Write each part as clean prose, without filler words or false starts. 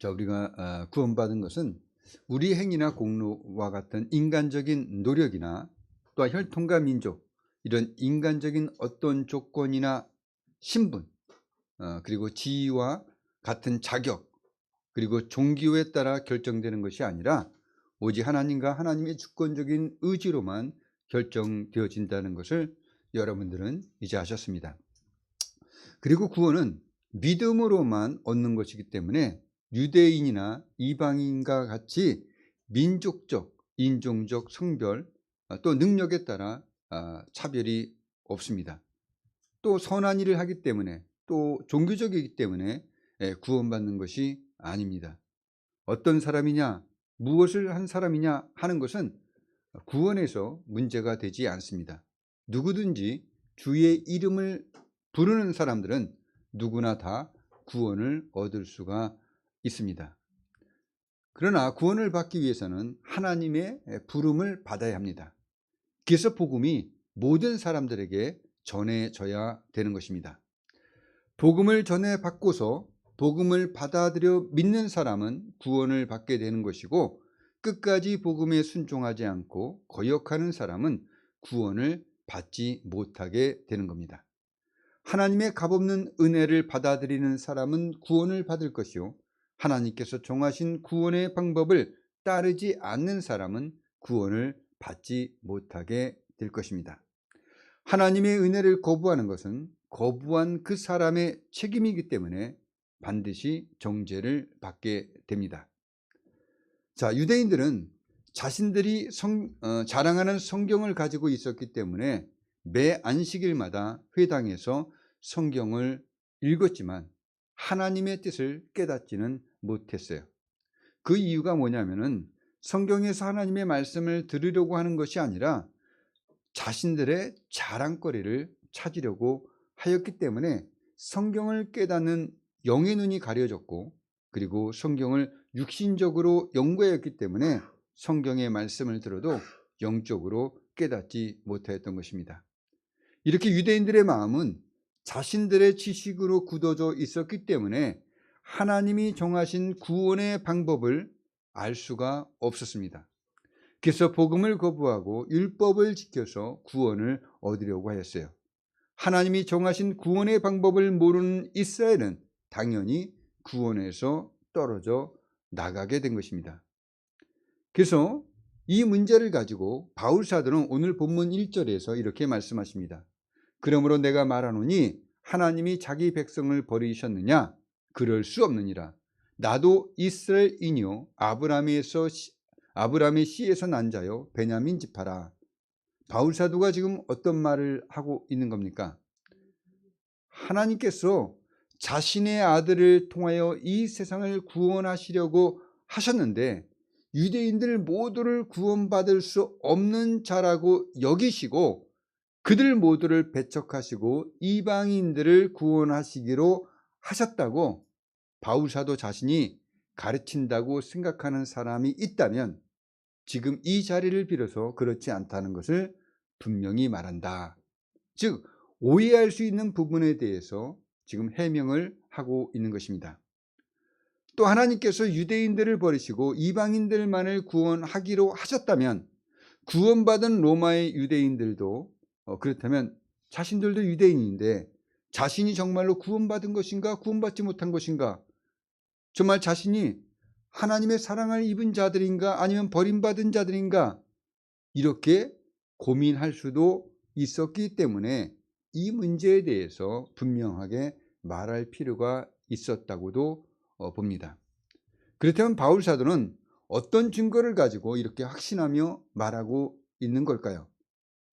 자, 우리가 구원받은 것은 우리 행위나 공로와 같은 인간적인 노력이나 또한 혈통과 민족, 이런 인간적인 어떤 조건이나 신분, 그리고 지위와 같은 자격, 그리고 종교에 따라 결정되는 것이 아니라 오직 하나님과 하나님의 주권적인 의지로만 결정되어진다는 것을 여러분들은 이제 아셨습니다. 그리고 구원은 믿음으로만 얻는 것이기 때문에 유대인이나 이방인과 같이 민족적, 인종적, 성별, 또 능력에 따라 차별이 없습니다. 또 선한 일을 하기 때문에, 또 종교적이기 때문에 구원받는 것이 아닙니다. 어떤 사람이냐, 무엇을 한 사람이냐 하는 것은 구원에서 문제가 되지 않습니다. 누구든지 주의 이름을 부르는 사람들은 누구나 다 구원을 얻을 수가 있습니다. 그러나 구원을 받기 위해서는 하나님의 부름을 받아야 합니다. 그래서 복음이 모든 사람들에게 전해져야 되는 것입니다. 복음을 전해 받고서 복음을 받아들여 믿는 사람은 구원을 받게 되는 것이고, 끝까지 복음에 순종하지 않고 거역하는 사람은 구원을 받지 못하게 되는 겁니다. 하나님의 값없는 은혜를 받아들이는 사람은 구원을 받을 것이요, 하나님께서 정하신 구원의 방법을 따르지 않는 사람은 구원을 받지 못하게 될 것입니다. 하나님의 은혜를 거부하는 것은 거부한 그 사람의 책임이기 때문에 반드시 정죄를 받게 됩니다. 자, 유대인들은 자신들이 자랑하는 성경을 가지고 있었기 때문에 매 안식일마다 회당에서 성경을 읽었지만 하나님의 뜻을 깨닫지는 못했어요. 그 이유가 뭐냐면은 성경에서 하나님의 말씀을 들으려고 하는 것이 아니라 자신들의 자랑거리를 찾으려고 하였기 때문에 성경을 깨닫는 영의 눈이 가려졌고, 그리고 성경을 육신적으로 연구하였기 때문에 성경의 말씀을 들어도 영적으로 깨닫지 못하였던 것입니다. 이렇게 유대인들의 마음은 자신들의 지식으로 굳어져 있었기 때문에 하나님이 정하신 구원의 방법을 알 수가 없었습니다. 그래서 복음을 거부하고 율법을 지켜서 구원을 얻으려고 하였어요. 하나님이 정하신 구원의 방법을 모르는 이스라엘은 당연히 구원에서 떨어져 나가게 된 것입니다. 그래서 이 문제를 가지고 바울 사도는 오늘 본문 1절에서 이렇게 말씀하십니다. 그러므로 내가 말하노니 하나님이 자기 백성을 버리셨느냐? 그럴 수 없느니라. 나도 이스라엘이뇨 아브라함의 씨에서 난 자요 베냐민 지파라. 바울 사도가 지금 어떤 말을 하고 있는 겁니까? 하나님께서 자신의 아들을 통하여 이 세상을 구원하시려고 하셨는데 유대인들 모두를 구원받을 수 없는 자라고 여기시고 그들 모두를 배척하시고 이방인들을 구원하시기로 하셨다고 바울 사도 자신이 가르친다고 생각하는 사람이 있다면 지금 이 자리를 빌어서 그렇지 않다는 것을 분명히 말한다. 즉 오해할 수 있는 부분에 대해서 지금 해명을 하고 있는 것입니다. 또 하나님께서 유대인들을 버리시고 이방인들만을 구원하기로 하셨다면 구원받은 로마의 유대인들도 그렇다면 자신들도 유대인인데 자신이 정말로 구원받은 것인가 구원받지 못한 것인가, 정말 자신이 하나님의 사랑을 입은 자들인가 아니면 버림받은 자들인가, 이렇게 고민할 수도 있었기 때문에 이 문제에 대해서 분명하게 말할 필요가 있었다고도 봅니다. 그렇다면 바울 사도는 어떤 증거를 가지고 이렇게 확신하며 말하고 있는 걸까요?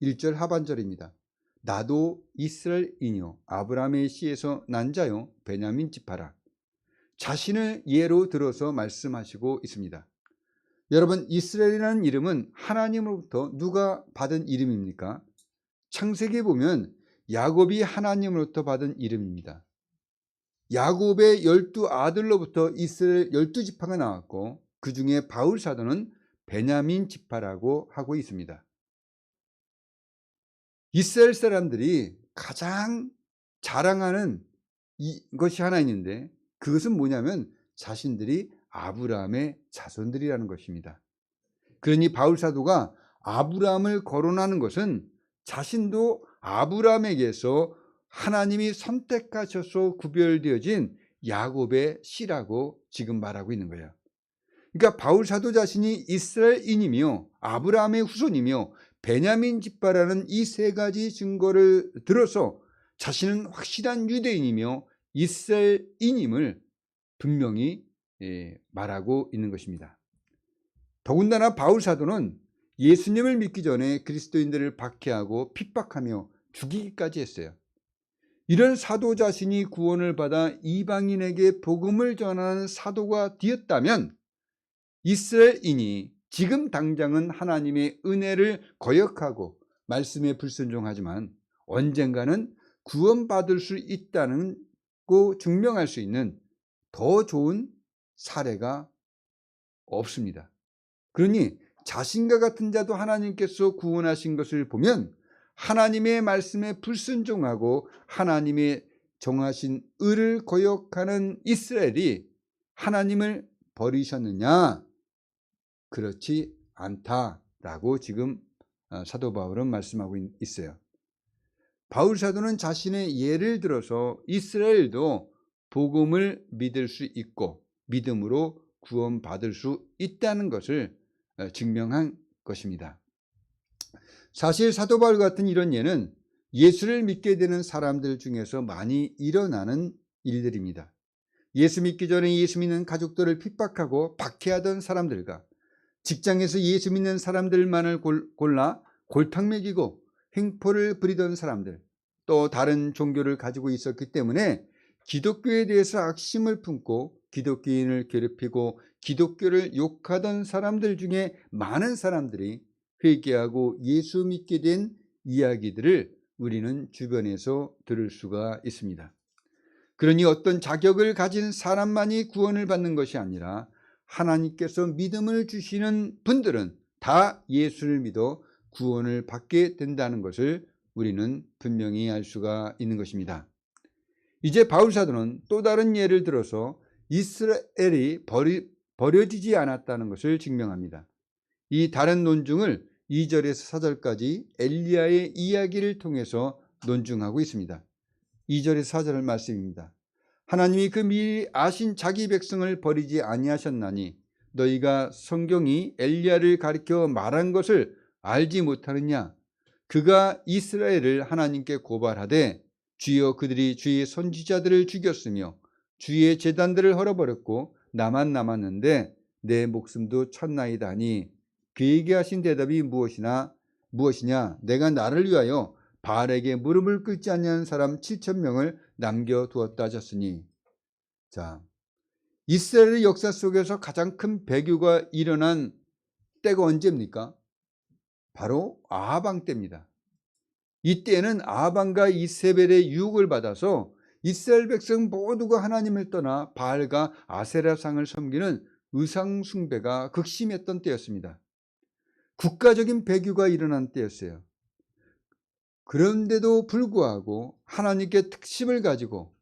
1절 하반절입니다. 나도 이스라엘이뇨 아브라함의 씨에서 난 자요 베냐민 지파라. 자신을 예로 들어서 말씀하시고 있습니다. 여러분, 이스라엘이라는 이름은 하나님으로부터 누가 받은 이름입니까? 창세기에 보면 야곱이 하나님으로부터 받은 이름입니다. 야곱의 12아들로부터 이스라엘 12지파가 나왔고 그 중에 바울 사도는 베냐민 지파라고 하고 있습니다. 이스라엘 사람들이 가장 자랑하는 것이 하나 있는데 그것은 뭐냐면 자신들이 아브라함의 자손들이라는 것입니다. 그러니 바울 사도가 아브라함을 거론하는 것은 자신도 아브라함에게서 하나님이 선택하셔서 구별되어진 야곱의 씨라고 지금 말하고 있는 거예요. 그러니까 바울 사도 자신이 이스라엘인이며 아브라함의 후손이며 베냐민 지파라는 이 세 가지 증거를 들어서 자신은 확실한 유대인이며 이스라엘인임을 분명히 말하고 있는 것입니다. 더군다나 바울 사도는 예수님을 믿기 전에 그리스도인들을 박해하고 핍박하며 죽이기까지 했어요. 이런 사도 자신이 구원을 받아 이방인에게 복음을 전하는 사도가 되었다면 이스라엘인이 지금 당장은 하나님의 은혜를 거역하고 말씀에 불순종하지만 언젠가는 구원받을 수 있다는 거 증명할 수 있는 더 좋은 사례가 없습니다. 그러니 자신과 같은 자도 하나님께서 구원하신 것을 보면 하나님의 말씀에 불순종하고 하나님의 정하신 의를 거역하는 이스라엘이 하나님을 버리셨느냐? 그렇지 않다라고 지금 사도 바울은 말씀하고 있어요. 바울 사도는 자신의 예를 들어서 이스라엘도 복음을 믿을 수 있고 믿음으로 구원받을 수 있다는 것을 증명한 것입니다. 사실 사도 바울 같은 이런 예는 예수를 믿게 되는 사람들 중에서 많이 일어나는 일들입니다. 예수 믿기 전에 예수 믿는 가족들을 핍박하고 박해하던 사람들과 직장에서 예수 믿는 사람들만을 골라 골탕 먹이고 횡포를 부리던 사람들, 또 다른 종교를 가지고 있었기 때문에 기독교에 대해서 악심을 품고 기독교인을 괴롭히고 기독교를 욕하던 사람들 중에 많은 사람들이 회개하고 예수 믿게 된 이야기들을 우리는 주변에서 들을 수가 있습니다. 그러니 어떤 자격을 가진 사람만이 구원을 받는 것이 아니라 하나님께서 믿음을 주시는 분들은 다 예수를 믿어 구원을 받게 된다는 것을 우리는 분명히 알 수가 있는 것입니다. 이제 바울 사도는 또 다른 예를 들어서 이스라엘이 버려지지 않았다는 것을 증명합니다. 이 다른 논증을 2절에서 4절까지 엘리야의 이야기를 통해서 논증하고 있습니다. 2절에서 4절 말씀입니다. 하나님이 그 미리 아신 자기 백성을 버리지 아니하셨나니 너희가 성경이 엘리야를 가리켜 말한 것을 알지 못하느냐? 그가 이스라엘을 하나님께 고발하되 주여 그들이 주의 선지자들을 죽였으며 주의 제단들을 헐어버렸고 나만 남았는데 내 목숨도 쳤나이다니 그에게 하신 대답이 무엇이냐? 내가 나를 위하여 바알에게 무릎을 꿇지 아니한 사람 7,000명을 남겨두었다 하셨으니. 자, 이스라엘의 역사 속에서 가장 큰 배교가 일어난 때가 언제입니까? 바로 아하방 때입니다. 이때는 아하방과 이세벨의 유혹을 받아서 이스라엘 백성 모두가 하나님을 떠나 바알과 아세라상을 섬기는 의상 숭배가 극심했던 때였습니다. 국가적인 배교가 일어난 때였어요. 그런데도 불구하고 하나님께 특심을 가지고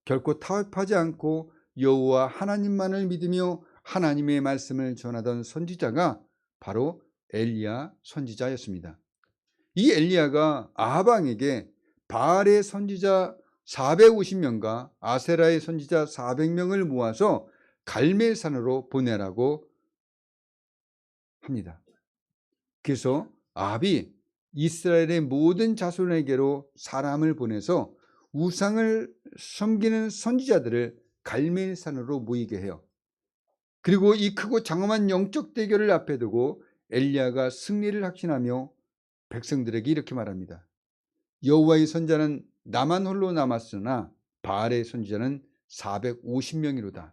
결코 타협하지 않고 여호와 하나님만을 믿으며 하나님의 말씀을 전하던 선지자가 바로 엘리야 선지자였습니다. 이 엘리야가 아하방에게 바알의 선지자 450명과 아세라의 선지자 400명을 모아서 갈멜산으로 보내라고 합니다. 그래서 아합이 이스라엘의 모든 자손에게로 사람을 보내서 우상을 섬기는 선지자들을 갈멜산으로 모이게 해요. 그리고 이 크고 장엄한 영적 대결을 앞에 두고 엘리야가 승리를 확신하며 백성들에게 이렇게 말합니다. 여호와의 선지자는 나만 홀로 남았으나 바알의 선지자는 450명이로다.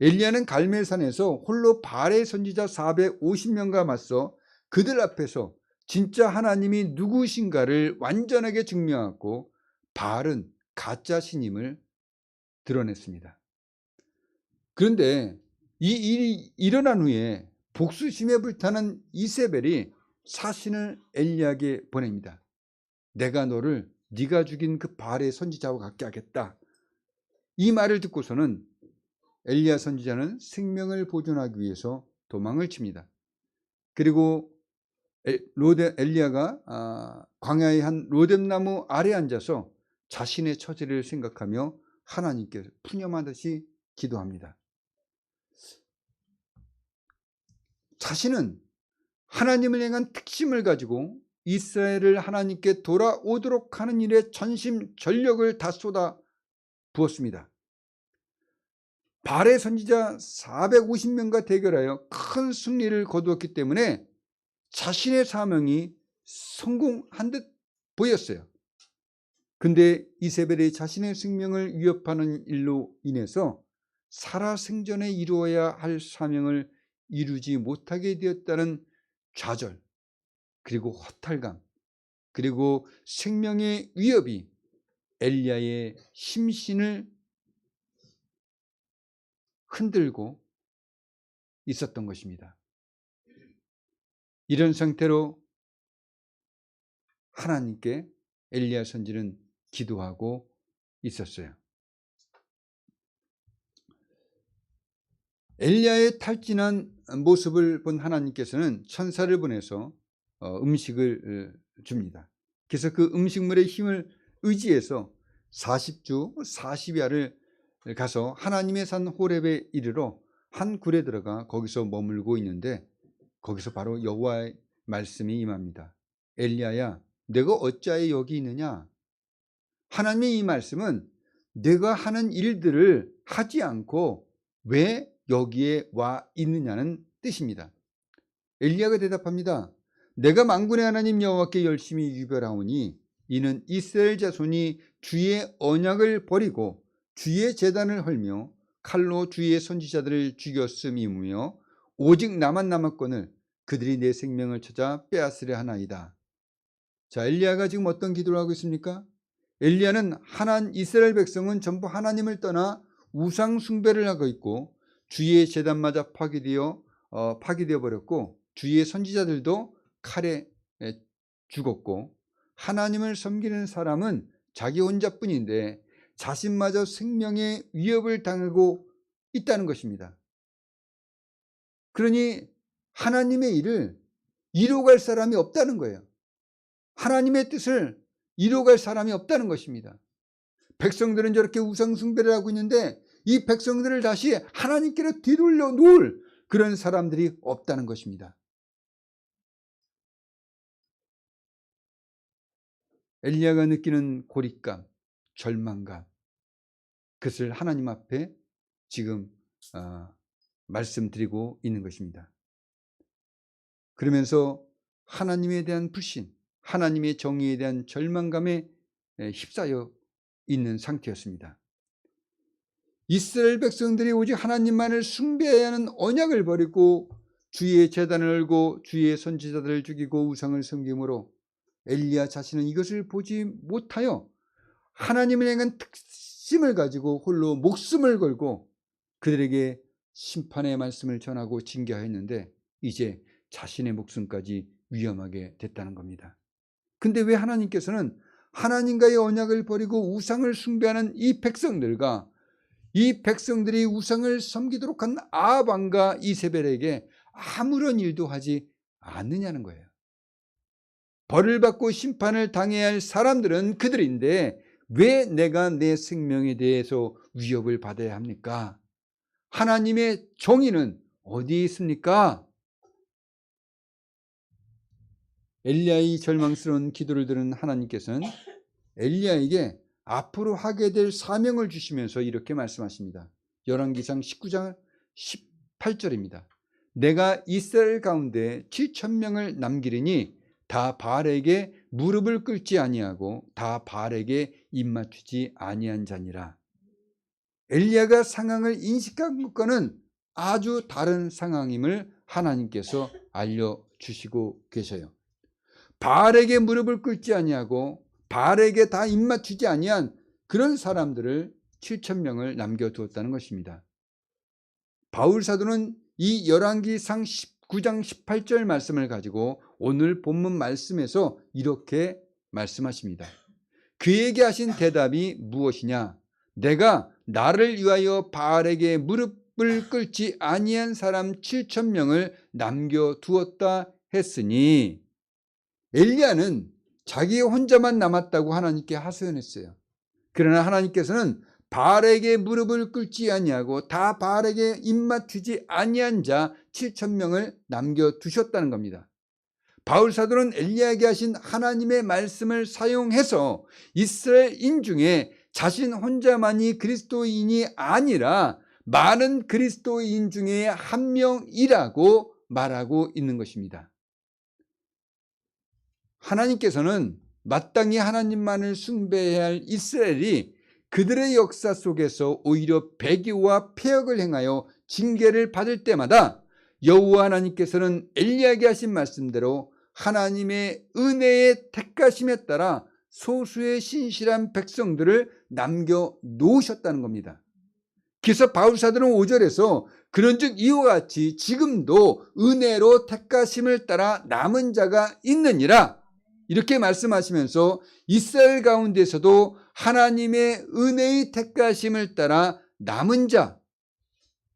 엘리야는 갈멜산에서 홀로 바알의 선지자 450명과 맞서 그들 앞에서 진짜 하나님이 누구신가를 완전하게 증명하고 바알은 가짜 신임을 드러냈습니다. 그런데 이 일이 일어난 후에 복수심에 불타는 이세벨이 사신을 엘리야에게 보냅니다. 내가 너를 네가 죽인 그 바알의 선지자와 같게 하겠다. 이 말을 듣고서는 엘리야 선지자는 생명을 보존하기 위해서 도망을 칩니다. 그리고 엘리야가 광야의 한 로뎀나무 아래 앉아서 자신의 처지를 생각하며 하나님께 푸념하듯이 기도합니다. 자신은 하나님을 향한 특심을 가지고 이스라엘을 하나님께 돌아오도록 하는 일에 전심전력을 다 쏟아 부었습니다. 발의 선지자 450명과 대결하여 큰 승리를 거두었기 때문에 자신의 사명이 성공한 듯 보였어요. 근데 이세벨이 자신의 생명을 위협하는 일로 인해서 살아생전에 이루어야 할 사명을 이루지 못하게 되었다는 좌절, 그리고 허탈감, 그리고 생명의 위협이 엘리야의 심신을 흔들고 있었던 것입니다. 이런 상태로 하나님께 엘리야 선지는 기도하고 있었어요. 엘리야의 탈진한 모습을 본 하나님께서는 천사를 보내서 음식을 줍니다. 그래서 그 음식물의 힘을 의지해서 40주 40야를 가서 하나님의 산 호렙에 이르러 한 굴에 들어가 거기서 머물고 있는데, 거기서 바로 여호와의 말씀이 임합니다. 엘리야야, 내가 어찌하여 여기 있느냐? 하나님의 이 말씀은 내가 하는 일들을 하지 않고 왜 여기에 와 있느냐는 뜻입니다. 엘리야가 대답합니다. 내가 만군의 하나님 여호와께 열심히 유별하오니 이는 이스라엘 자손이 주의 언약을 버리고 주의 제단을 헐며 칼로 주의 선지자들을 죽였음이며 오직 나만 남았거늘 그들이 내 생명을 찾아 빼앗으려 하나이다. 자, 엘리야가 지금 어떤 기도를 하고 있습니까? 엘리야는 이스라엘 백성은 전부 하나님을 떠나 우상 숭배를 하고 있고 주의 제단마저 파괴되어 버렸고 주의 선지자들도 칼에 죽었고 하나님을 섬기는 사람은 자기 혼자뿐인데 자신마저 생명의 위협을 당하고 있다는 것입니다. 그러니 하나님의 일을 이루어갈 사람이 없다는 거예요. 하나님의 뜻을 이루어갈 사람이 없다는 것입니다. 백성들은 저렇게 우상 숭배를 하고 있는데 이 백성들을 다시 하나님께로 뒤돌려 놓을 그런 사람들이 없다는 것입니다. 엘리야가 느끼는 고립감, 절망감, 그것을 하나님 앞에 지금 말씀드리고 있는 것입니다. 그러면서 하나님에 대한 불신, 하나님의 정의에 대한 절망감에 휩싸여 있는 상태였습니다. 이스라엘 백성들이 오직 하나님만을 숭배해야 하는 언약을 버리고 주의 제단을 열고 주의 선지자들을 죽이고 우상을 섬김으로 엘리야 자신은 이것을 보지 못하여 하나님을 향한 특심을 가지고 홀로 목숨을 걸고 그들에게 심판의 말씀을 전하고 징계하였는데 이제 자신의 목숨까지 위험하게 됐다는 겁니다. 근데 왜 하나님께서는 하나님과의 언약을 버리고 우상을 숭배하는 이 백성들과 이 백성들이 우상을 섬기도록 한 아합 왕과 이세벨에게 아무런 일도 하지 않느냐는 거예요. 벌을 받고 심판을 당해야 할 사람들은 그들인데 왜 내가 내 생명에 대해서 위협을 받아야 합니까? 하나님의 정의는 어디에 있습니까? 엘리야의 절망스러운 기도를 들은 하나님께서는 엘리야에게 앞으로 하게 될 사명을 주시면서 이렇게 말씀하십니다. 열왕기상 19장 18절입니다. 내가 이스라엘 가운데 7,000명을 남기리니 다 바알에게 무릎을 꿇지 아니하고 다 바알에게 입맞추지 아니한 자니라. 엘리야가 상황을 인식한 것과는 아주 다른 상황임을 하나님께서 알려주시고 계셔요. 바알에게 무릎을 꿇지 아니하고 바알에게 다 입맞추지 아니한 그런 사람들을 7,000명을 남겨두었다는 것입니다. 바울 사도는 이 열왕기상 19장 18절 말씀을 가지고 오늘 본문 말씀에서 이렇게 말씀하십니다. 그에게 하신 대답이 무엇이냐? 내가 나를 위하여 바알에게 무릎을 꿇지 아니한 사람 7,000명을 남겨두었다 했으니, 엘리야는 자기 혼자만 남았다고 하나님께 하소연했어요. 그러나 하나님께서는 바알에게 무릎을 꿇지 아니하고 다 바알에게 입맞추지 아니한 자 7,000명을 남겨두셨다는 겁니다. 바울 사도는 엘리야에게 하신 하나님의 말씀을 사용해서 이스라엘인 중에 자신 혼자만이 그리스도인이 아니라 많은 그리스도인 중에 한 명이라고 말하고 있는 것입니다. 하나님께서는 마땅히 하나님만을 숭배해야 할 이스라엘이 그들의 역사 속에서 오히려 배교와 폐역을 행하여 징계를 받을 때마다 여호와 하나님께서는 엘리야에게 하신 말씀대로 하나님의 은혜의 택하심에 따라 소수의 신실한 백성들을 남겨놓으셨다는 겁니다. 그래서 바울 사도는 5절에서 그런즉 이와 같이 지금도 은혜로 택하심을 따라 남은 자가 있느니라, 이렇게 말씀하시면서 이스라엘 가운데서도 하나님의 은혜의 택하심을 따라 남은 자,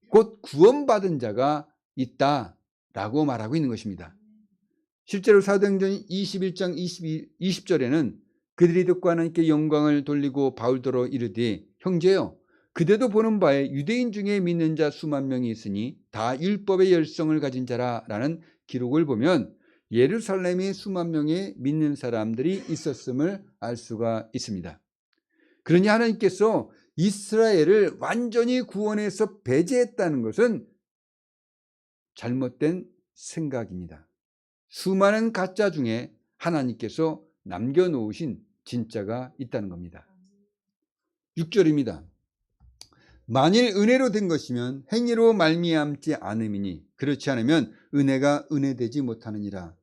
곧 구원받은 자가 있다라고 말하고 있는 것입니다. 실제로 사도행전 21장 20절에는 그들이 듣고 하나님께 영광을 돌리고 바울더러 이르되, 형제여, 그대도 보는 바에 유대인 중에 믿는 자 수만 명이 있으니 다 율법의 열성을 가진 자라라는 기록을 보면 예루살렘에 수만 명의 믿는 사람들이 있었음을 알 수가 있습니다. 그러니 하나님께서 이스라엘을 완전히 구원해서 배제했다는 것은 잘못된 생각입니다. 수많은 가짜 중에 하나님께서 남겨놓으신 진짜가 있다는 겁니다. 6절입니다. 만일 은혜로 된 것이면 행위로 말미암지 않음이니 그렇지 않으면 은혜가 은혜되지 못하느니라.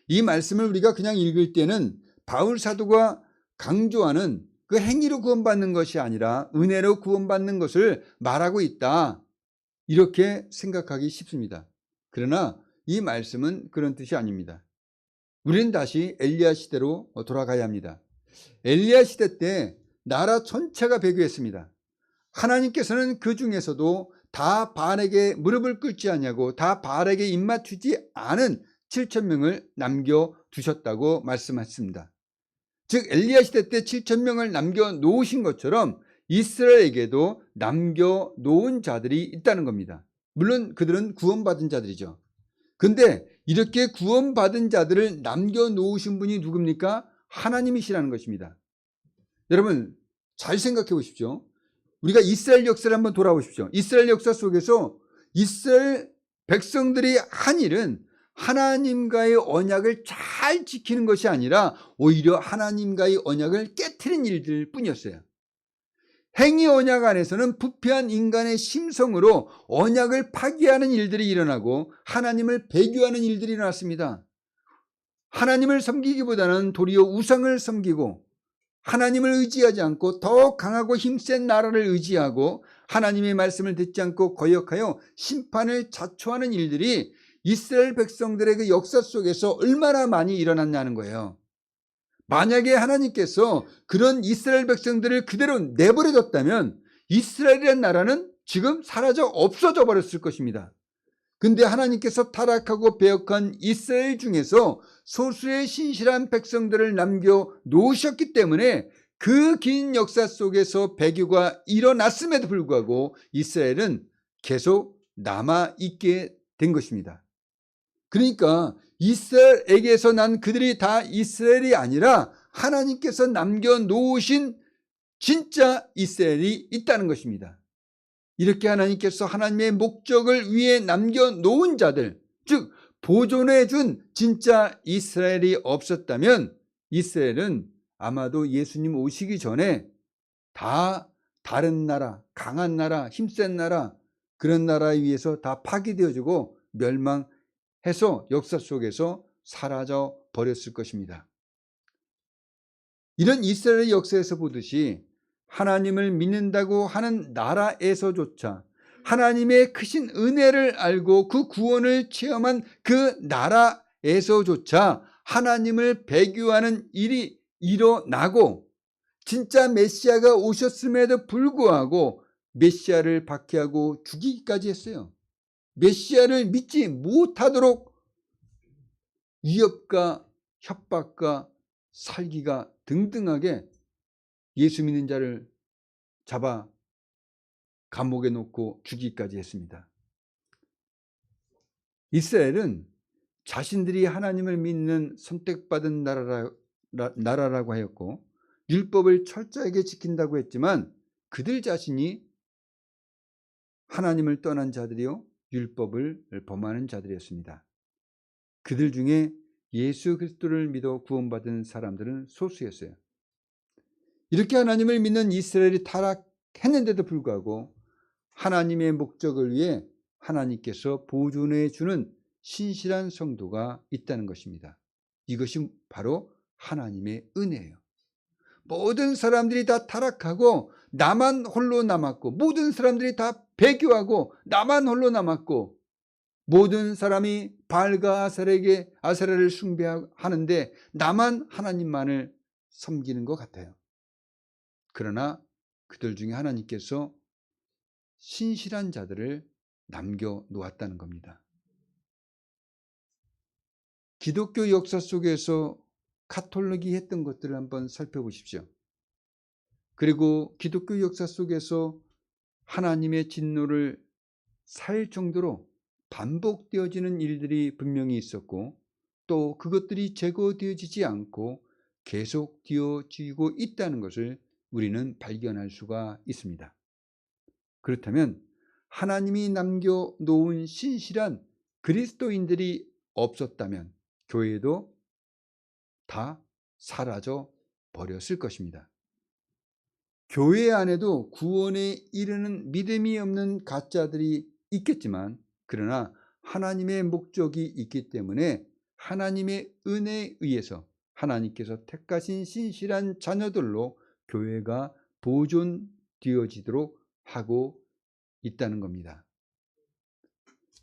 이 말씀을 우리가 그냥 읽을 때는 바울 사도가 강조하는 그 행위로 구원받는 것이 아니라 은혜로 구원받는 것을 말하고 있다, 이렇게 생각하기 쉽습니다. 그러나 이 말씀은 그런 뜻이 아닙니다. 우리는 다시 엘리야 시대로 돌아가야 합니다. 엘리야 시대 때 나라 전체가 배교했습니다. 하나님께서는 그 중에서도 다 바알에게 무릎을 꿇지 않냐고 다 바알에게 입맞추지 않은 7,000명을 남겨두셨다고 말씀하셨습니다. 즉 엘리야 시대 때 7,000명을 남겨놓으신 것처럼 이스라엘에게도 남겨놓은 자들이 있다는 겁니다. 물론 그들은 구원받은 자들이죠. 근데 이렇게 구원받은 자들을 남겨놓으신 분이 누굽니까? 하나님이시라는 것입니다. 여러분 잘 생각해 보십시오. 우리가 이스라엘 역사를 한번 돌아보십시오. 이스라엘 역사 속에서 이스라엘 백성들이 한 일은 하나님과의 언약을 잘 지키는 것이 아니라 오히려 하나님과의 언약을 깨트린 일들 뿐이었어요. 행위 언약 안에서는 부패한 인간의 심성으로 언약을 파기하는 일들이 일어나고 하나님을 배교하는 일들이 일어났습니다. 하나님을 섬기기보다는 도리어 우상을 섬기고 하나님을 의지하지 않고 더 강하고 힘센 나라를 의지하고 하나님의 말씀을 듣지 않고 거역하여 심판을 자초하는 일들이 이스라엘 백성들의 그 역사 속에서 얼마나 많이 일어났냐는 거예요. 만약에 하나님께서 그런 이스라엘 백성들을 그대로 내버려뒀다면 이스라엘이라는 나라는 지금 사라져 없어져 버렸을 것입니다. 근데 하나님께서 타락하고 배역한 이스라엘 중에서 소수의 신실한 백성들을 남겨놓으셨기 때문에 그 긴 역사 속에서 배교가 일어났음에도 불구하고 이스라엘은 계속 남아있게 된 것입니다. 그러니까 이스라엘에게서 난 그들이 다 이스라엘이 아니라 하나님께서 남겨놓으신 진짜 이스라엘이 있다는 것입니다. 이렇게 하나님께서 하나님의 목적을 위해 남겨놓은 자들, 즉 보존해 준 진짜 이스라엘이 없었다면 이스라엘은 아마도 예수님 오시기 전에 다 다른 나라, 강한 나라, 힘센 나라, 그런 나라에 의해서 다 파괴되어지고 멸망해서 역사 속에서 사라져 버렸을 것입니다. 이런 이스라엘의 역사에서 보듯이 하나님을 믿는다고 하는 나라에서조차 하나님의 크신 은혜를 알고 그 구원을 체험한 그 나라에서조차 하나님을 배교하는 일이 일어나고 진짜 메시아가 오셨음에도 불구하고 메시아를 박해하고 죽이기까지 했어요. 메시아를 믿지 못하도록 위협과 협박과 살기가 등등하게 예수 믿는 자를 잡아 감옥에 놓고 죽이기까지 했습니다. 이스라엘은 자신들이 하나님을 믿는 선택받은 나라라고 하였고 율법을 철저하게 지킨다고 했지만 그들 자신이 하나님을 떠난 자들이요 율법을 범하는 자들이었습니다. 그들 중에 예수 그리스도를 믿어 구원받은 사람들은 소수였어요. 이렇게 하나님을 믿는 이스라엘이 타락했는데도 불구하고 하나님의 목적을 위해 하나님께서 보존해 주는 신실한 성도가 있다는 것입니다. 이것이 바로 하나님의 은혜예요. 모든 사람들이 다 타락하고 나만 홀로 남았고, 모든 사람들이 다 배교하고 나만 홀로 남았고, 모든 사람이 바알과 아세라를 숭배하는데 나만 하나님만을 섬기는 것 같아요. 그러나 그들 중에 하나님께서 신실한 자들을 남겨놓았다는 겁니다. 기독교 역사 속에서 가톨릭이 했던 것들을 한번 살펴보십시오. 그리고 기독교 역사 속에서 하나님의 진노를 살 정도로 반복되어지는 일들이 분명히 있었고 또 그것들이 제거되어지지 않고 계속 되어지고 있다는 것을 우리는 발견할 수가 있습니다. 그렇다면 하나님이 남겨놓은 신실한 그리스도인들이 없었다면 교회도 다 사라져 버렸을 것입니다. 교회 안에도 구원에 이르는 믿음이 없는 가짜들이 있겠지만 그러나 하나님의 목적이 있기 때문에 하나님의 은혜에 의해서 하나님께서 택하신 신실한 자녀들로 교회가 보존되어지도록 하고 있다는 겁니다.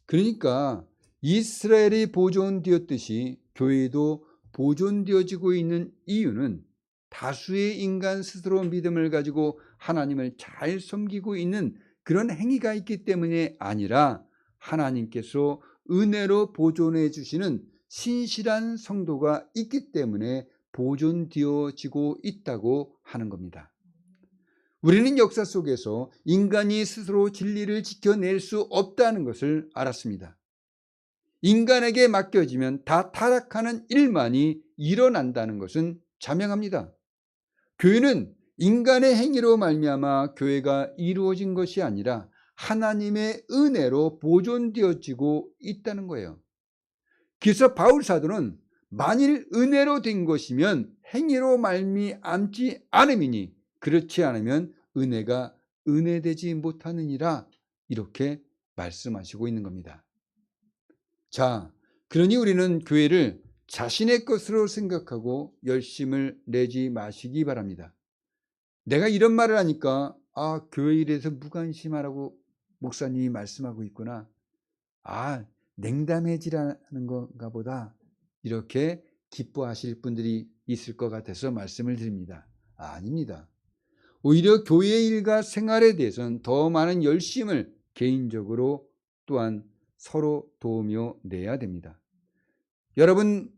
그러니까 이스라엘이 보존되었듯이 교회도 보존되어지고 있는 이유는 다수의 인간 스스로 믿음을 가지고 하나님을 잘 섬기고 있는 그런 행위가 있기 때문이 아니라 하나님께서 은혜로 보존해 주시는 신실한 성도가 있기 때문에 보존되어지고 있다고 하는 겁니다. 우리는 역사 속에서 인간이 스스로 진리를 지켜낼 수 없다는 것을 알았습니다. 인간에게 맡겨지면 다 타락하는 일만이 일어난다는 것은 자명합니다. 교회는 인간의 행위로 말미암아 교회가 이루어진 것이 아니라 하나님의 은혜로 보존되어지고 있다는 거예요. 그래서 바울 사도는 만일 은혜로 된 것이면 행위로 말미암지 않음이니 그렇지 않으면 은혜가 은혜되지 못하느니라 이렇게 말씀하시고 있는 겁니다. 자, 그러니 우리는 교회를 자신의 것으로 생각하고 열심을 내지 마시기 바랍니다. 내가 이런 말을 하니까 교회 일에서 무관심하라고 목사님이 말씀하고 있구나. 냉담해지라는 건가 보다. 이렇게 기뻐하실 분들이 있을 것 같아서 말씀을 드립니다. 아닙니다. 오히려 교회 일과 생활에 대해서는 더 많은 열심을 개인적으로 또한 서로 도우며 내야 됩니다. 여러분,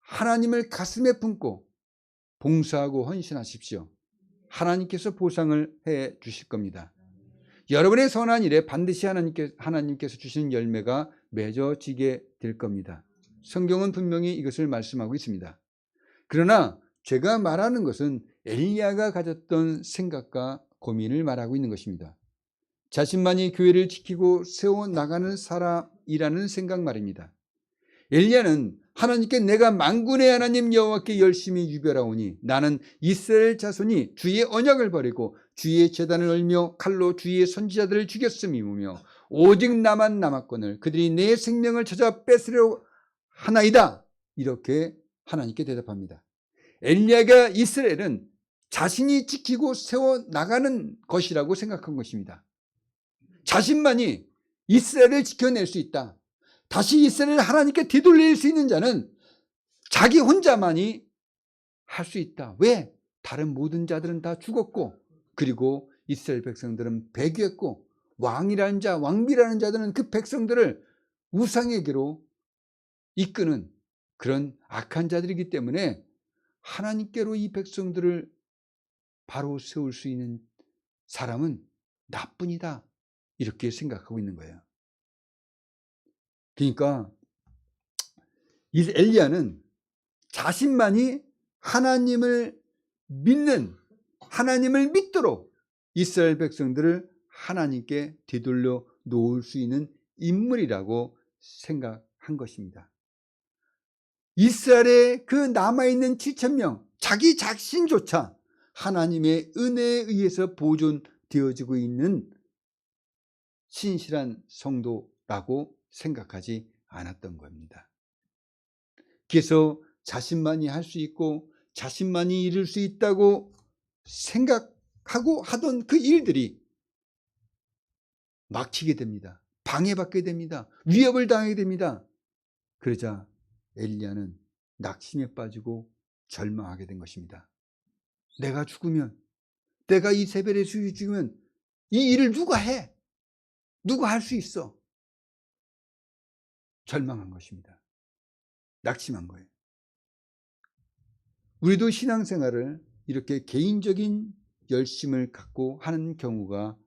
하나님을 가슴에 품고 봉사하고 헌신하십시오. 하나님께서 보상을 해 주실 겁니다. 여러분의 선한 일에 반드시 하나님께서 주시는 열매가 맺어지게 될 겁니다. 성경은 분명히 이것을 말씀하고 있습니다. 그러나 제가 말하는 것은 엘리야가 가졌던 생각과 고민을 말하고 있는 것입니다. 자신만이 교회를 지키고 세워나가는 사람이라는 생각 말입니다. 엘리야는 하나님께 내가 만군의 하나님 여호와께 열심히 유별하오니 나는 이스라엘 자손이 주의 언약을 버리고 주의 제단을 얼며 칼로 주의 선지자들을 죽였음이며 오직 나만 남았거늘 그들이 내 생명을 찾아 뺏으려 하나이다. 이렇게 하나님께 대답합니다. 엘리야가 이스라엘은 자신이 지키고 세워나가는 것이라고 생각한 것입니다. 자신만이 이스라엘을 지켜낼 수 있다. 다시 이스라엘을 하나님께 되돌릴 수 있는 자는 자기 혼자만이 할 수 있다. 왜? 다른 모든 자들은 다 죽었고 그리고 이스라엘 백성들은 배교했고 왕이라는 자, 왕비라는 자들은 그 백성들을 우상에게로 이끄는 그런 악한 자들이기 때문에 하나님께로 이 백성들을 바로 세울 수 있는 사람은 나뿐이다, 이렇게 생각하고 있는 거예요. 그러니까 이 엘리야는 자신만이 하나님을 믿는, 하나님을 믿도록 이스라엘 백성들을 하나님께 되돌려 놓을 수 있는 인물이라고 생각한 것입니다. 이스라엘의 그 남아있는 7,000명, 자기 자신조차 하나님의 은혜에 의해서 보존되어지고 있는 신실한 성도라고 생각하지 않았던 겁니다. 그래서 자신만이 할 수 있고 자신만이 이룰 수 있다고 생각하고 하던 그 일들이 막히게 됩니다. 방해받게 됩니다. 위협을 당하게 됩니다. 그러자 엘리야는 낙심에 빠지고 절망하게 된 것입니다. 내가 죽으면, 내가 이세벨의 수이 죽으면 이 일을 누가 해? 누가 할 수 있어? 절망한 것입니다. 낙심한 거예요. 우리도 신앙생활을 이렇게 개인적인 열심을 갖고 하는 경우가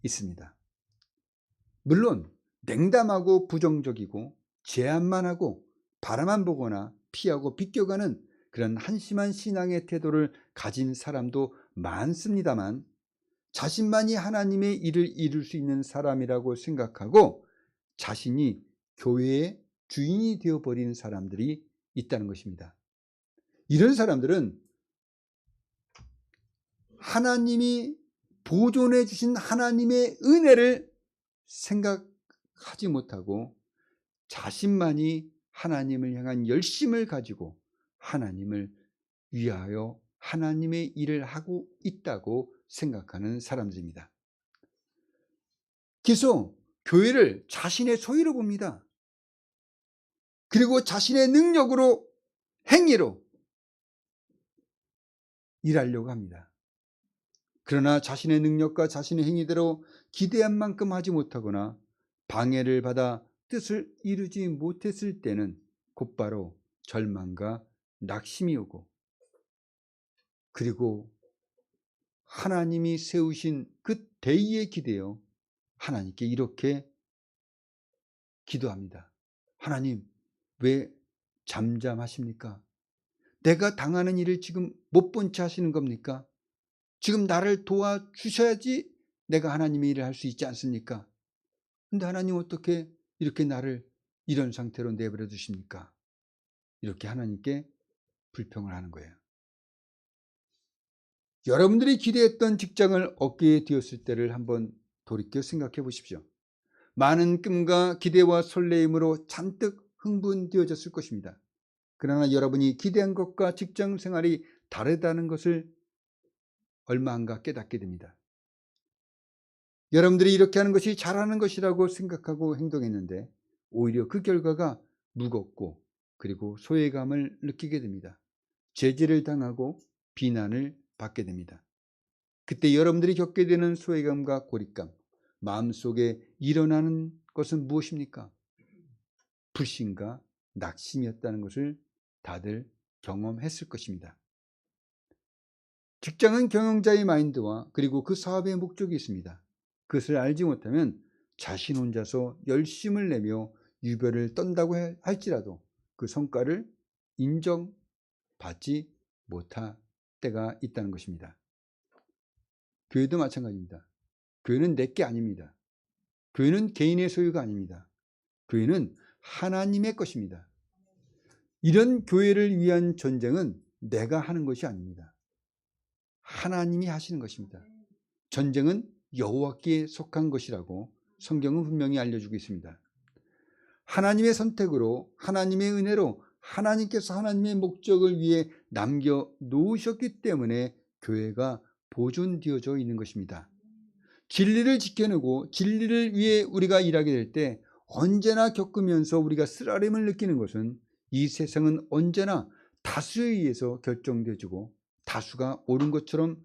있습니다. 물론 냉담하고 부정적이고 제안만 하고 바라만 보거나 피하고 비껴가는 그런 한심한 신앙의 태도를 가진 사람도 많습니다만, 자신만이 하나님의 일을 이룰 수 있는 사람이라고 생각하고 자신이 교회의 주인이 되어버린 사람들이 있다는 것입니다. 이런 사람들은 하나님이 보존해 주신 하나님의 은혜를 생각하지 못하고 자신만이 하나님을 향한 열심을 가지고 하나님을 위하여 하나님의 일을 하고 있다고 생각하는 사람들입니다. 그래서 교회를 자신의 소유로 봅니다. 그리고 자신의 능력으로, 행위로 일하려고 합니다. 그러나 자신의 능력과 자신의 행위대로 기대한 만큼 하지 못하거나 방해를 받아 뜻을 이루지 못했을 때는 곧바로 절망과 낙심이 오고, 그리고 하나님이 세우신 그 대의에 기대어 하나님께 이렇게 기도합니다. 하나님, 왜 잠잠하십니까? 내가 당하는 일을 지금 못 본 채 하시는 겁니까? 지금 나를 도와주셔야지 내가 하나님의 일을 할 수 있지 않습니까? 근데 하나님 어떻게 이렇게 나를 이런 상태로 내버려 두십니까? 이렇게 하나님께 불평을 하는 거예요. 여러분들이 기대했던 직장을 얻게 되었을 때를 한번 돌이켜 생각해 보십시오. 많은 꿈과 기대와 설레임으로 잔뜩 흥분되어졌을 것입니다. 그러나 여러분이 기대한 것과 직장 생활이 다르다는 것을 얼마 안가 깨닫게 됩니다. 여러분들이 이렇게 하는 것이 잘하는 것이라고 생각하고 행동했는데 오히려 그 결과가 무겁고 그리고 소외감을 느끼게 됩니다. 제지를 당하고 비난을 받게 됩니다. 그때 여러분들이 겪게 되는 소외감과 고립감, 마음속에 일어나는 것은 무엇입니까? 불신과 낙심이었다는 것을 다들 경험했을 것입니다. 직장은 경영자의 마인드와 그리고 그 사업의 목적이 있습니다. 그것을 알지 못하면 자신 혼자서 열심을 내며 유별을 떤다고 할지라도 그 성과를 인정받지 못할 때가 있다는 것입니다. 교회도 마찬가지입니다. 교회는 내게 아닙니다. 교회는 개인의 소유가 아닙니다. 교회는 하나님의 것입니다. 이런 교회를 위한 전쟁은 내가 하는 것이 아닙니다. 하나님이 하시는 것입니다. 전쟁은 여호와께 속한 것이라고 성경은 분명히 알려주고 있습니다. 하나님의 선택으로, 하나님의 은혜로 하나님께서 하나님의 목적을 위해 남겨놓으셨기 때문에 교회가 보존되어져 있는 것입니다. 진리를 지켜내고 진리를 위해 우리가 일하게 될 때 언제나 겪으면서 우리가 쓰라림을 느끼는 것은 이 세상은 언제나 다수에 의해서 결정되어지고 다수가 옳은 것처럼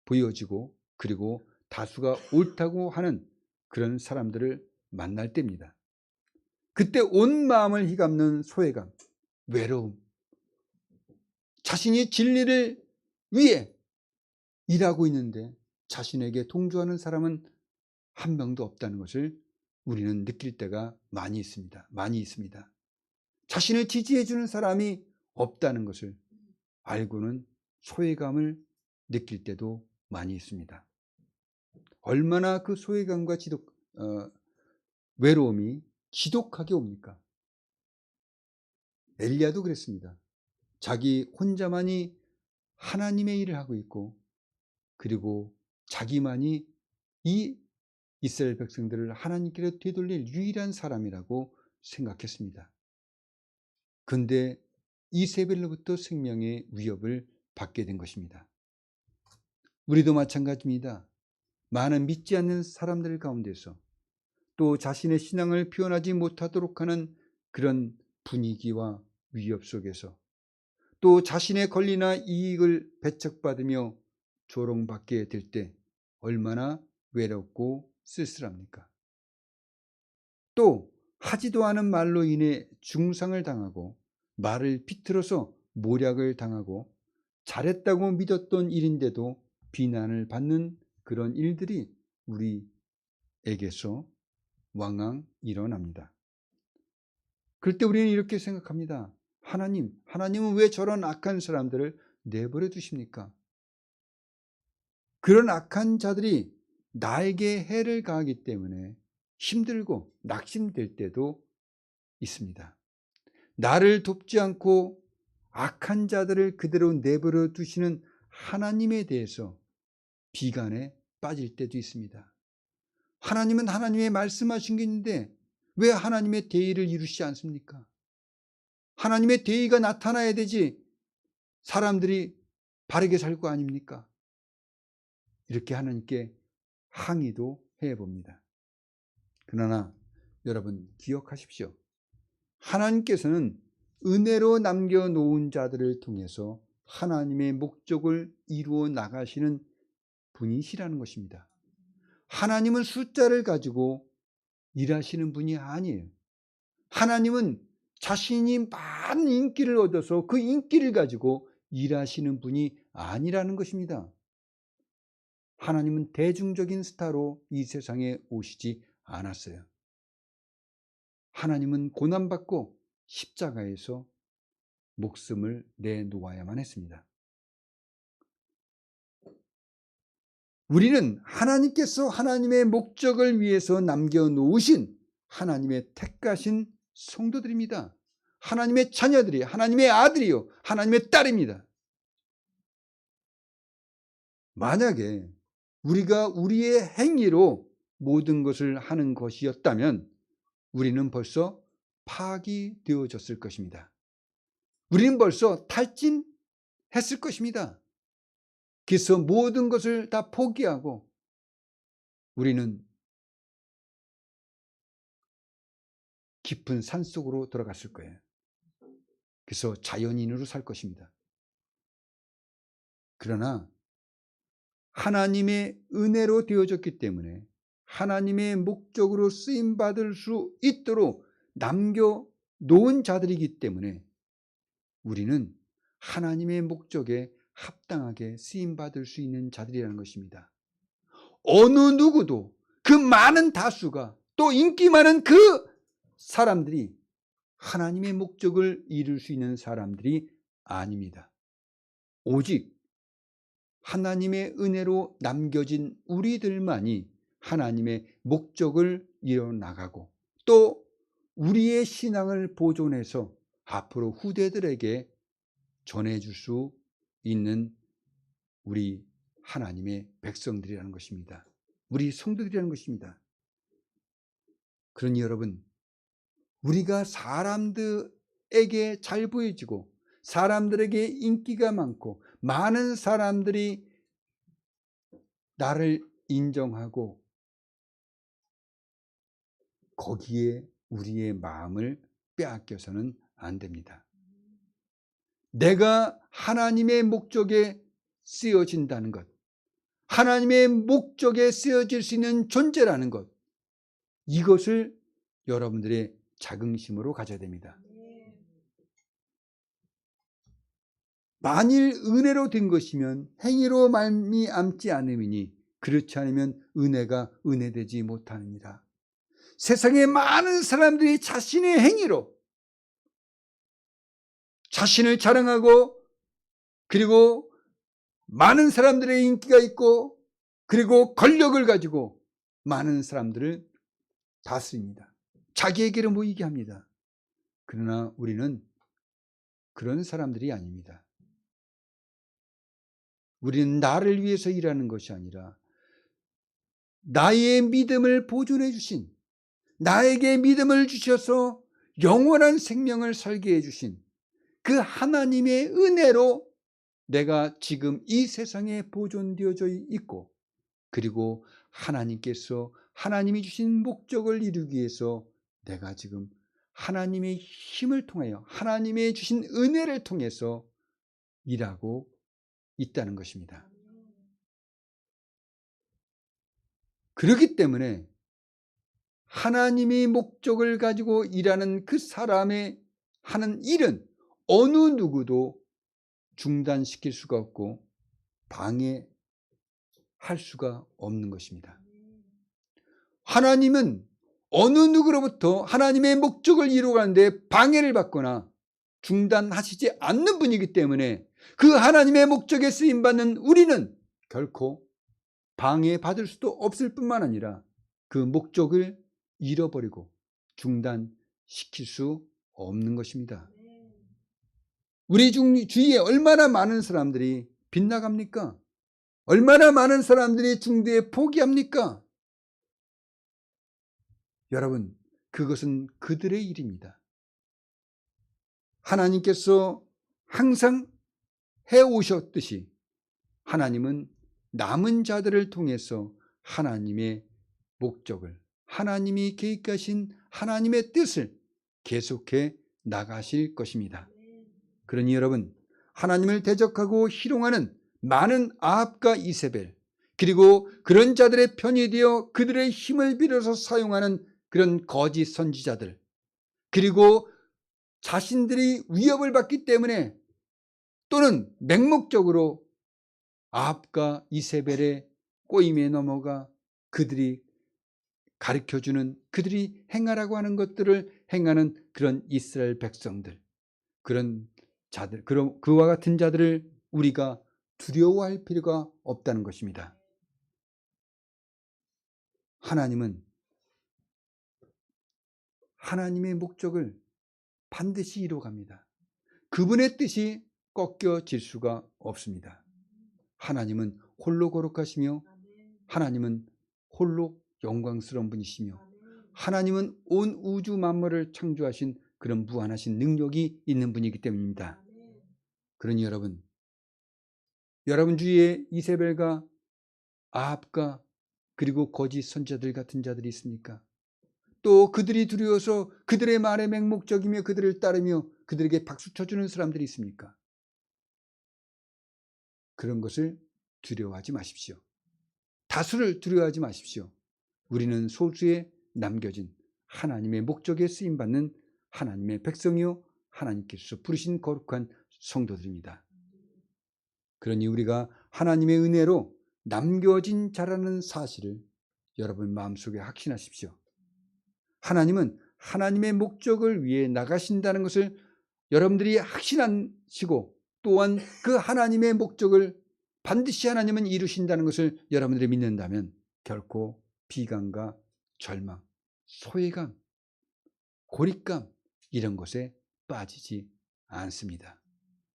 보여지고 그리고 다수가 옳다고 하는 그런 사람들을 만날 때입니다. 그때 온 마음을 휘감는 소외감, 외로움, 자신이 진리를 위해 일하고 있는데 자신에게 동조하는 사람은 한 명도 없다는 것을 우리는 느낄 때가 많이 있습니다. 자신을 지지해 주는 사람이 없다는 것을 알고는 소외감을 느낄 때도 많이 있습니다. 얼마나 그 소외감과 외로움이 지독하게 옵니까? 엘리야도 그랬습니다. 자기 혼자만이 하나님의 일을 하고 있고, 그리고 자기만이 이 이스라엘 백성들을 하나님께로 되돌릴 유일한 사람이라고 생각했습니다. 그런데 이세벨로부터 생명의 위협을 받게 된 것입니다. 우리도 마찬가지입니다. 많은 믿지 않는 사람들 가운데서 또 자신의 신앙을 표현하지 못하도록 하는 그런 분위기와 위협 속에서 또 자신의 권리나 이익을 배척받으며 조롱받게 될 때 얼마나 외롭고 쓸쓸합니까? 또 하지도 않은 말로 인해 중상을 당하고 말을 비틀어서 모략을 당하고 잘했다고 믿었던 일인데도 비난을 받는 그런 일들이 우리에게서 왕왕 일어납니다. 그럴 때 우리는 이렇게 생각합니다. 하나님은 왜 저런 악한 사람들을 내버려 두십니까? 그런 악한 자들이 나에게 해를 가하기 때문에 힘들고 낙심될 때도 있습니다. 나를 돕지 않고 악한 자들을 그대로 내버려 두시는 하나님에 대해서 비관에 빠질 때도 있습니다. 하나님은 하나님의 말씀하신 게 있는데 왜 하나님의 대의를 이루시지 않습니까? 하나님의 대의가 나타나야 되지 사람들이 바르게 살 거 아닙니까? 이렇게 하나님께 항의도 해봅니다. 그러나 여러분 기억하십시오. 하나님께서는 은혜로 남겨놓은 자들을 통해서 하나님의 목적을 이루어 나가시는 분이시라는 것입니다. 하나님은 숫자를 가지고 일하시는 분이 아니에요. 하나님은 자신이 많은 인기를 얻어서 그 인기를 가지고 일하시는 분이 아니라는 것입니다. 하나님은 대중적인 스타로 이 세상에 오시지 않았어요. 하나님은 고난받고 십자가에서 목숨을 내놓아야만 했습니다. 우리는 하나님께서 하나님의 목적을 위해서 남겨놓으신 하나님의 택하신 성도들입니다. 하나님의 자녀들이 하나님의 아들이요 하나님의 딸입니다. 만약에 우리가 우리의 행위로 모든 것을 하는 것이었다면 우리는 벌써 파기되어졌을 것입니다. 우리는 벌써 탈진했을 것입니다. 그래서 모든 것을 다 포기하고 우리는 깊은 산속으로 들어갔을 거예요. 그래서 자연인으로 살 것입니다. 그러나 하나님의 은혜로 되어졌기 때문에 하나님의 목적으로 쓰임받을 수 있도록 남겨놓은 자들이기 때문에 우리는 하나님의 목적에 합당하게 쓰임받을 수 있는 자들이라는 것입니다. 어느 누구도 그 많은 다수가 또 인기 많은 그 사람들이 하나님의 목적을 이룰 수 있는 사람들이 아닙니다. 오직 하나님의 은혜로 남겨진 우리들만이 하나님의 목적을 이뤄나가고 또 우리의 신앙을 보존해서 앞으로 후대들에게 전해줄 수 있는 우리 하나님의 백성들이라는 것입니다. 우리 성도들이라는 것입니다. 그러니 여러분, 우리가 사람들에게 잘 보여지고 사람들에게 인기가 많고 많은 사람들이 나를 인정하고 거기에 우리의 마음을 빼앗겨서는 안 됩니다. 내가 하나님의 목적에 쓰여진다는 것, 하나님의 목적에 쓰여질 수 있는 존재라는 것, 이것을 여러분들의 자긍심으로 가져야 됩니다. 만일 은혜로 된 것이면 행위로 말미암지 않음이니 그렇지 않으면 은혜가 은혜되지 못하느니라. 세상에 많은 사람들이 자신의 행위로 자신을 자랑하고, 그리고 많은 사람들의 인기가 있고, 그리고 권력을 가지고 많은 사람들을 다스립니다. 자기에게로 모이게 합니다. 그러나 우리는 그런 사람들이 아닙니다. 우리는 나를 위해서 일하는 것이 아니라 나의 믿음을 보존해 주신, 나에게 믿음을 주셔서 영원한 생명을 살게 해주신 그 하나님의 은혜로 내가 지금 이 세상에 보존되어져 있고, 그리고 하나님께서 하나님이 주신 목적을 이루기 위해서 내가 지금 하나님의 힘을 통하여, 하나님의 주신 은혜를 통해서 일하고 있다는 것입니다. 그렇기 때문에 하나님의 목적을 가지고 일하는 그 사람의 하는 일은 어느 누구도 중단시킬 수가 없고 방해할 수가 없는 것입니다. 하나님은 어느 누구로부터 하나님의 목적을 이루어가는데 방해를 받거나 중단하시지 않는 분이기 때문에 그 하나님의 목적에 쓰임받는 우리는 결코 방해받을 수도 없을 뿐만 아니라 그 목적을 잃어버리고 중단시킬 수 없는 것입니다. 우리 주위에 얼마나 많은 사람들이 빗나갑니까? 얼마나 많은 사람들이 중도에 포기합니까? 여러분, 그것은 그들의 일입니다. 하나님께서 항상 해오셨듯이 하나님은 남은 자들을 통해서 하나님의 목적을, 하나님이 계획하신 하나님의 뜻을 계속해 나가실 것입니다. 그러니 여러분, 하나님을 대적하고 희롱하는 많은 아합과 이세벨, 그리고 그런 자들의 편이 되어 그들의 힘을 빌어서 사용하는 그런 거짓 선지자들, 그리고 자신들이 위협을 받기 때문에 또는 맹목적으로 아합과 이세벨의 꼬임에 넘어가 그들이 가르쳐주는, 그들이 행하라고 하는 것들을 행하는 그런 이스라엘 백성들, 그런 자들, 그와 같은 자들을 우리가 두려워할 필요가 없다는 것입니다. 하나님은 하나님의 목적을 반드시 이루어갑니다. 그분의 뜻이 꺾여질 수가 없습니다. 하나님은 홀로 거룩하시며 하나님은 홀로 영광스러운 분이시며 하나님은 온 우주 만물을 창조하신 그런 무한하신 능력이 있는 분이기 때문입니다. 그러니 여러분 주위에 이세벨과 아합과 그리고 거짓 선지자들 같은 자들이 있습니까? 또 그들이 두려워서 그들의 말에 맹목적이며 그들을 따르며 그들에게 박수 쳐주는 사람들이 있습니까? 그런 것을 두려워하지 마십시오. 다수를 두려워하지 마십시오. 우리는 소수에 남겨진 하나님의 목적에 쓰임받는 하나님의 백성이요 하나님께서 부르신 거룩한 성도들입니다. 그러니 우리가 하나님의 은혜로 남겨진 자라는 사실을 여러분 마음속에 확신하십시오. 하나님은 하나님의 목적을 위해 나가신다는 것을 여러분들이 확신하시고, 또한 그 하나님의 목적을 반드시 하나님은 이루신다는 것을 여러분들이 믿는다면 결코 비관과 절망, 소외감, 고립감 이런 것에 빠지지 않습니다.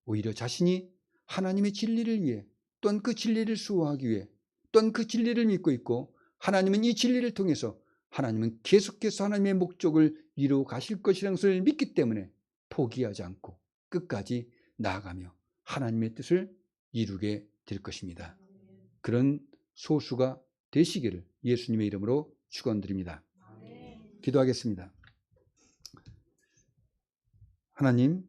오히려 자신이 하나님의 진리를 위해, 또한 그 진리를 수호하기 위해, 또한 그 진리를 믿고 있고 하나님은 이 진리를 통해서 하나님은 계속해서 하나님의 목적을 이루어 가실 것이라는 것을 믿기 때문에 포기하지 않고 끝까지 나아가며 하나님의 뜻을 이루게 될 것입니다. 그런 소수가 되시기를 예수님의 이름으로 축원드립니다. 기도하겠습니다. 하나님,